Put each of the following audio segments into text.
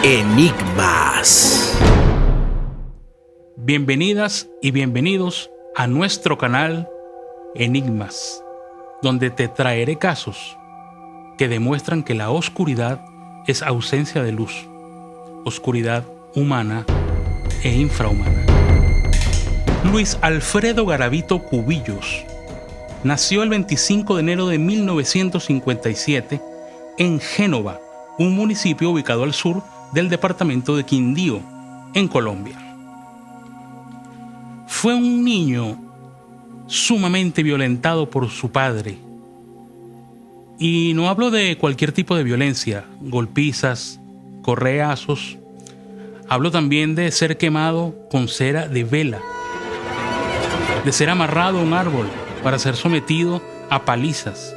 Enigmas. Bienvenidas y bienvenidos a nuestro canal Enigmas, donde te traeré casos que demuestran que la oscuridad es ausencia de luz, oscuridad humana e infrahumana. Luis Alfredo Garavito Cubillos nació el 25 de enero de 1957 en Génova, un municipio ubicado al sur del departamento de Quindío, en Colombia. Fue un niño sumamente violentado por su padre. Y no hablo de cualquier tipo de violencia, golpizas, correazos. Hablo también de ser quemado con cera de vela, de ser amarrado a un árbol para ser sometido a palizas.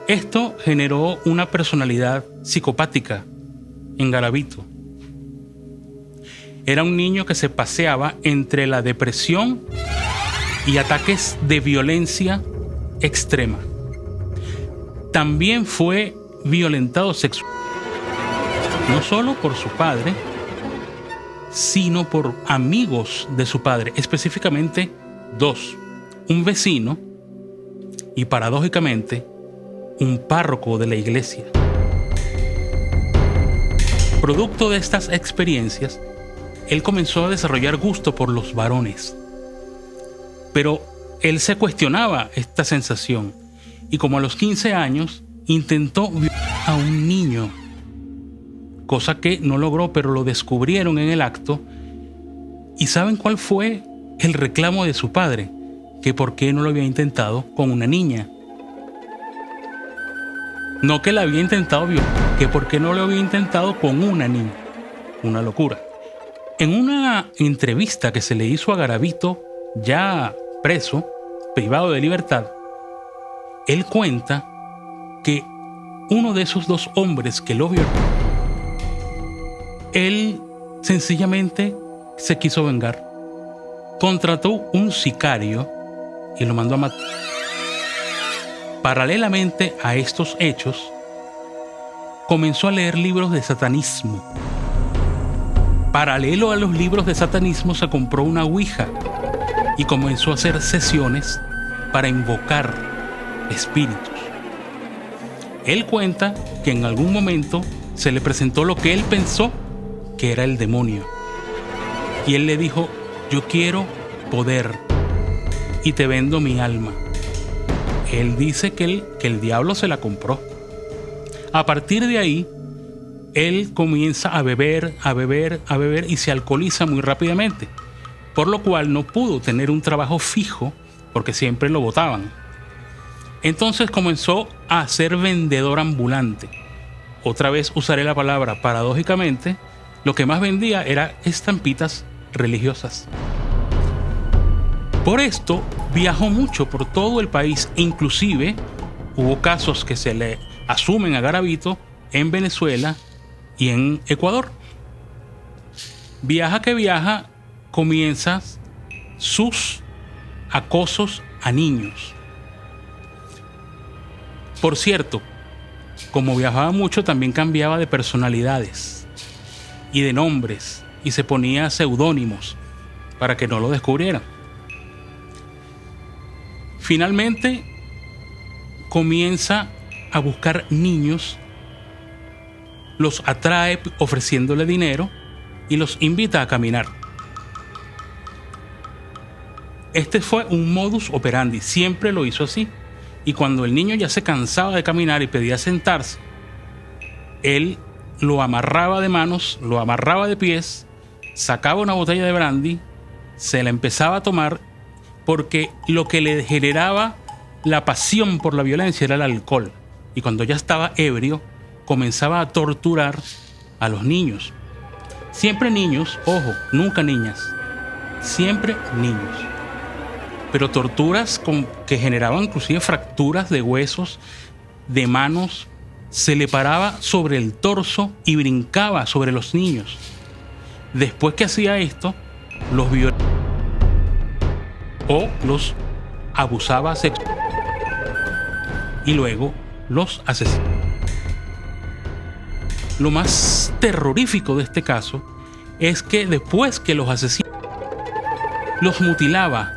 Esto generó una personalidad psicopática en Garavito. Era un niño que se paseaba entre la depresión y ataques de violencia extrema. También fue violentado sexualmente, no solo por su padre, sino por amigos de su padre, específicamente dos: un vecino y, paradójicamente, un párroco de la iglesia. Producto de estas experiencias, él comenzó a desarrollar gusto por los varones. Pero él se cuestionaba esta sensación y, como a los 15 años, intentó violar a un niño, cosa que no logró, pero lo descubrieron en el acto. ¿Y saben cuál fue el reclamo de su padre? Que por qué no lo había intentado con una niña. No que la había intentado violar, que por qué no lo había intentado con una niña. Una locura. En una entrevista que se le hizo a Garavito, ya preso, privado de libertad, él cuenta que uno de esos dos hombres que lo violó, él sencillamente se quiso vengar. Contrató un sicario y lo mandó a matar. Paralelamente a estos hechos, comenzó a leer libros de satanismo. Paralelo a los libros de satanismo, se compró una ouija y comenzó a hacer sesiones para invocar espíritus. Él cuenta que en algún momento se le presentó lo que él pensó que era el demonio. Y él le dijo: yo quiero poder y te vendo mi alma. Él dice que el diablo se la compró. A partir de ahí, él comienza a beber y se alcoholiza muy rápidamente, por lo cual no pudo tener un trabajo fijo porque siempre lo botaban. Entonces comenzó a ser vendedor ambulante. Otra vez usaré la palabra paradójicamente. Lo que más vendía era estampitas religiosas. Por esto viajó mucho por todo el país, inclusive hubo casos que se le asumen a Garavito en Venezuela y en Ecuador. Viaja que viaja, comienza sus acosos a niños. Por cierto, como viajaba mucho, también cambiaba de personalidades y de nombres y se ponía seudónimos para que no lo descubrieran. Finalmente comienza a buscar niños, los atrae ofreciéndole dinero y los invita a caminar. Este fue un modus operandi, siempre lo hizo así. Y cuando el niño ya se cansaba de caminar y pedía sentarse, él lo amarraba de manos, lo amarraba de pies, sacaba una botella de brandy, se la empezaba a tomar, porque lo que le generaba la pasión por la violencia era el alcohol. Y cuando ya estaba ebrio, comenzaba a torturar a los niños. Siempre niños, ojo, nunca niñas. Siempre niños. Pero torturas que generaban inclusive fracturas de huesos, de manos. Se le paraba sobre el torso y brincaba sobre los niños. Después que hacía esto, los violaba o los abusaba sexualmente y luego los asesinaba. Lo más terrorífico de este caso es que después que los asesinaba, los mutilaba,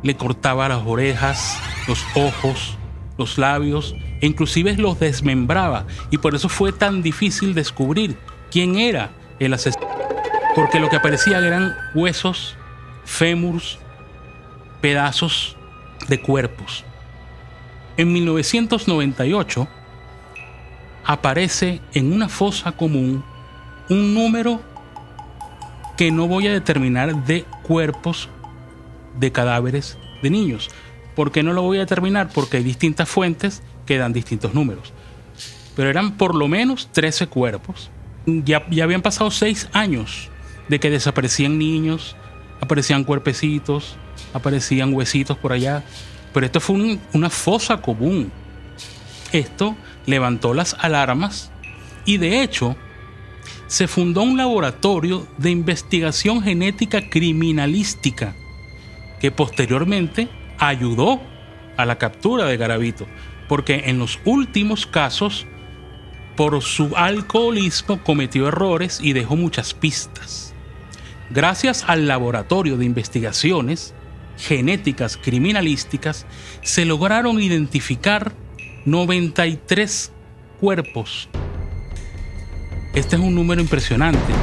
le cortaba las orejas, los ojos, los labios e inclusive los desmembraba, y por eso fue tan difícil descubrir quién era el asesino, porque lo que aparecía eran huesos, fémurs, pedazos de cuerpos. En 1998 aparece en una fosa común un número que no voy a determinar de cuerpos de cadáveres de niños. ¿Por qué no lo voy a determinar? Porque hay distintas fuentes que dan distintos números. Pero eran por lo menos 13 cuerpos. Ya habían pasado 6 años de que desaparecían niños, aparecían cuerpecitos, aparecían huesitos por allá. Pero esto fue una fosa común. Esto levantó las alarmas y de hecho se fundó un laboratorio de investigación genética criminalística que posteriormente ayudó a la captura de Garavito, porque en los últimos casos, por su alcoholismo, cometió errores y dejó muchas pistas. Gracias al laboratorio de investigaciones genéticas criminalísticas, se lograron identificar 93 cuerpos. Este es un número impresionante,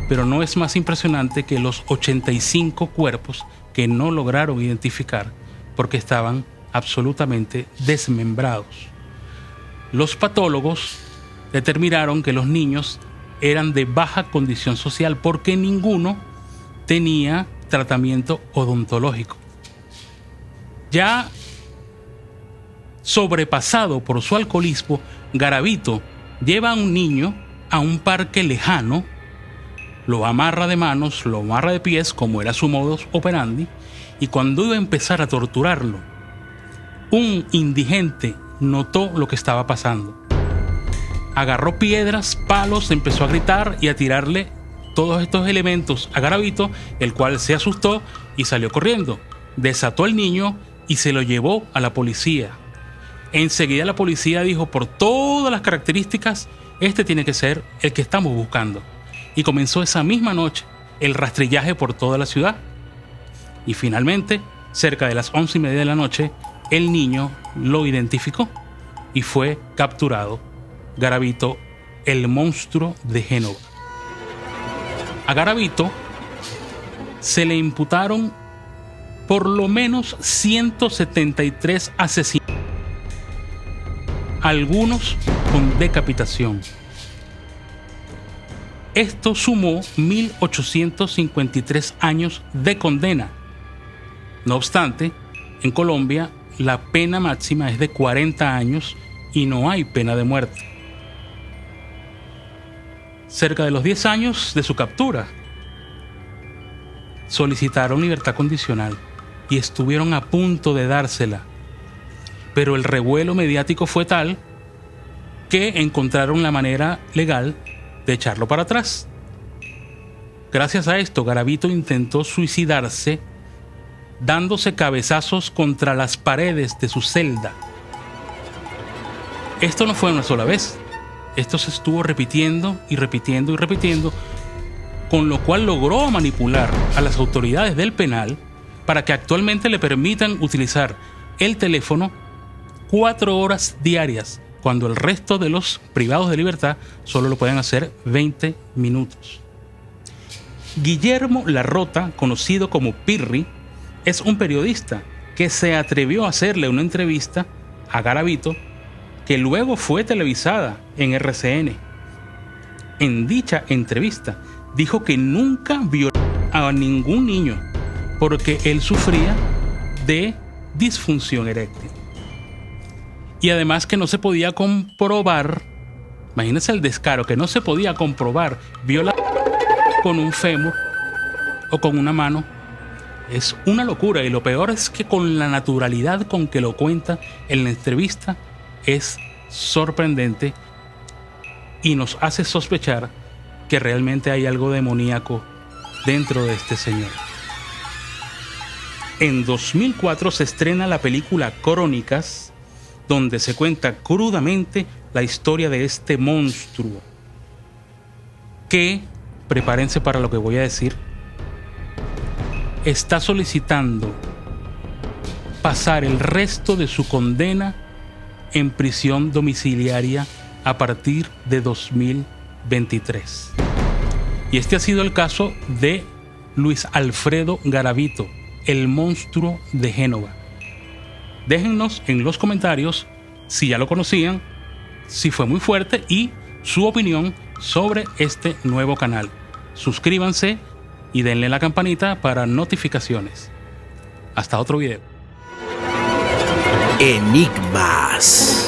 pero no es más impresionante que los 85 cuerpos que no lograron identificar porque estaban absolutamente desmembrados. Los patólogos determinaron que los niños eran de baja condición social porque ninguno tenía tratamiento odontológico. Ya sobrepasado por su alcoholismo, Garavito lleva a un niño a un parque lejano, lo amarra de manos, lo amarra de pies, como era su modus operandi, y cuando iba a empezar a torturarlo, un indigente notó lo que estaba pasando. Agarró piedras, palos, empezó a gritar y a tirarle todos estos elementos a Garavito, el cual se asustó y salió corriendo. Desató al niño y se lo llevó a la policía. Enseguida la policía dijo, por todas las características, este tiene que ser el que estamos buscando. Y comenzó esa misma noche el rastrillaje por toda la ciudad. Y finalmente, cerca de las 11:30 de la noche, el niño lo identificó y fue capturado. Garavito, el monstruo de Génova. A Garavito se le imputaron por lo menos 173 asesinatos, algunos con decapitación. Esto sumó 1853 años de condena. No obstante, en Colombia la pena máxima es de 40 años y no hay pena de muerte. Cerca de los 10 años de su captura, solicitaron libertad condicional y estuvieron a punto de dársela. Pero el revuelo mediático fue tal que encontraron la manera legal de echarlo para atrás. Gracias a esto, Garavito intentó suicidarse dándose cabezazos contra las paredes de su celda. Esto no fue una sola vez. Esto se estuvo repitiendo y repitiendo y repitiendo, con lo cual logró manipular a las autoridades del penal para que actualmente le permitan utilizar el teléfono 4 horas diarias, cuando el resto de los privados de libertad solo lo pueden hacer 20 minutos. Guillermo Larrota, conocido como Pirri, es un periodista que se atrevió a hacerle una entrevista a Garavito, que luego fue televisada en RCN. En dicha entrevista dijo que nunca violó a ningún niño porque él sufría de disfunción eréctil. Y además que no se podía comprobar, imagínense el descaro, que no se podía comprobar violación con un fémur o con una mano. Es una locura, y lo peor es que con la naturalidad con que lo cuenta en la entrevista es sorprendente y nos hace sospechar que realmente hay algo demoníaco dentro de este señor. En 2004 se estrena la película Crónicas, donde se cuenta crudamente la historia de este monstruo, que, prepárense para lo que voy a decir, está solicitando pasar el resto de su condena en prisión domiciliaria a partir de 2023. Y este ha sido el caso de Luis Alfredo Garavito, el monstruo de Génova. Déjennos en los comentarios si ya lo conocían, si fue muy fuerte y su opinión sobre este nuevo canal. Suscríbanse y denle la campanita para notificaciones. Hasta otro video. Enigmas.